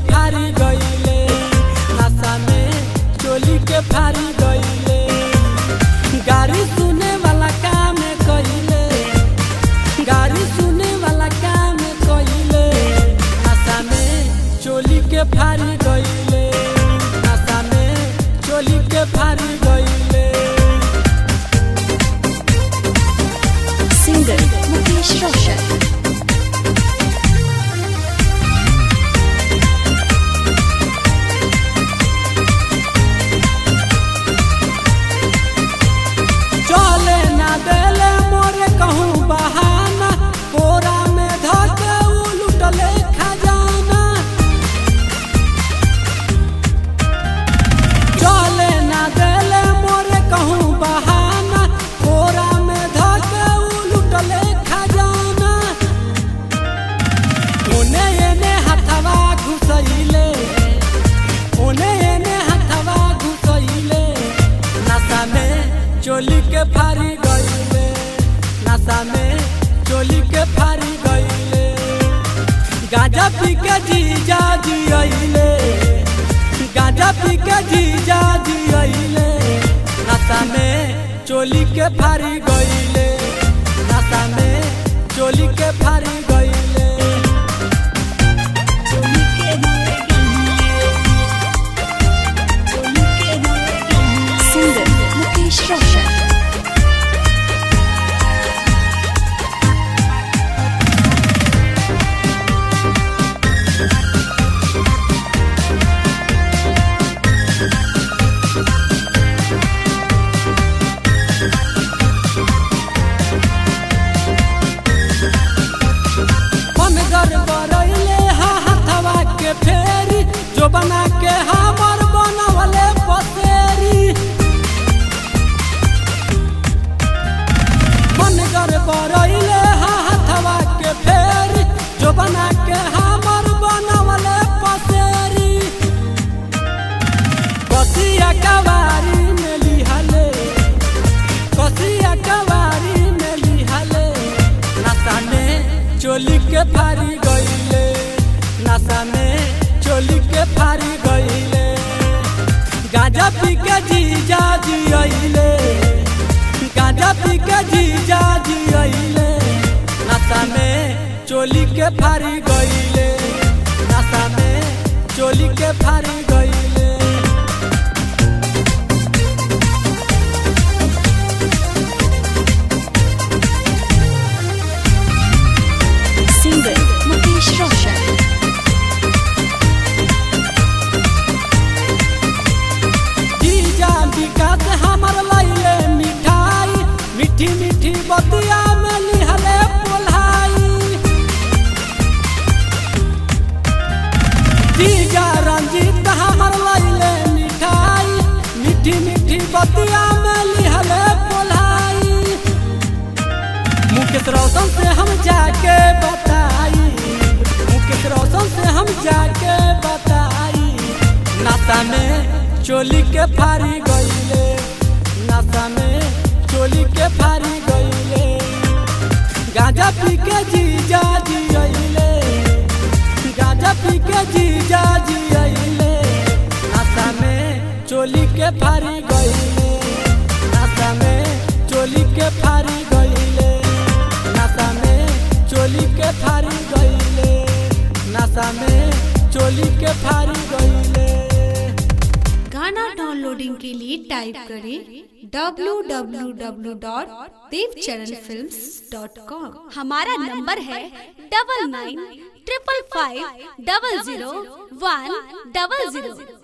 फारी गईले, नशा में चोली के फारी गईले। गाड़ी सुने वाला काम कइले, गाड़ी सुने वाला काम कइले, नशा में चोली के फारी गईले, नशा में चोली के फारी गईले। सिंगर मुकेश रोशन। चोली के फारी गईले, नशा में चोली के फारी गईले। गांजा पी के जीजा जियले, गांजा पी के जीजा जियले, नशा में चोली के फारी गईले, नशा में चोली के फारी गईले। सिंगर मुकेश रोशन। जो बना के हमर बनवले पसेरी, मन कर बरइले हाथवा के फेरी, जो बना के हमर बनवले पसेरी। कसिया कवारी में लिहले, कसिया कवारी में लिहले, नशा में चोली के फारी गईले, नशा में चोली के फारी गईले। गांजा पी के जीजा जियले, गांजा पी के जीजा जियले, नशा में चोली के फारी गईले, नशा में चोली के फारी गईले। सिंगर मुकेश रोशन। हमर लाइले मिठाई, मीठी मीठी बतिया में लिहले पोलाई। जीजा रंजीत हमर लाइले मिठाई, मीठी मीठी बतिया में लिहले पोलाई। मुकेश रोशन से हम जाके बताई, मुकेश रोशन से हम जाके बताई, नशा में चोली के फारी गईले, नशा में चोली के फारी गईले। गांजा पी के जीजा जियले, गांजा पी के जीजा जियले, नशा में चोली के फारी गईले, नशा में चोली के फारी गईले, नशा में चोली के फारी गईले, नशा में चोली के फारी गईले। गाना डाउनलोडिंग के लिए टाइप करें www.devcharanfilms.com। हमारा नंबर है 9955500100।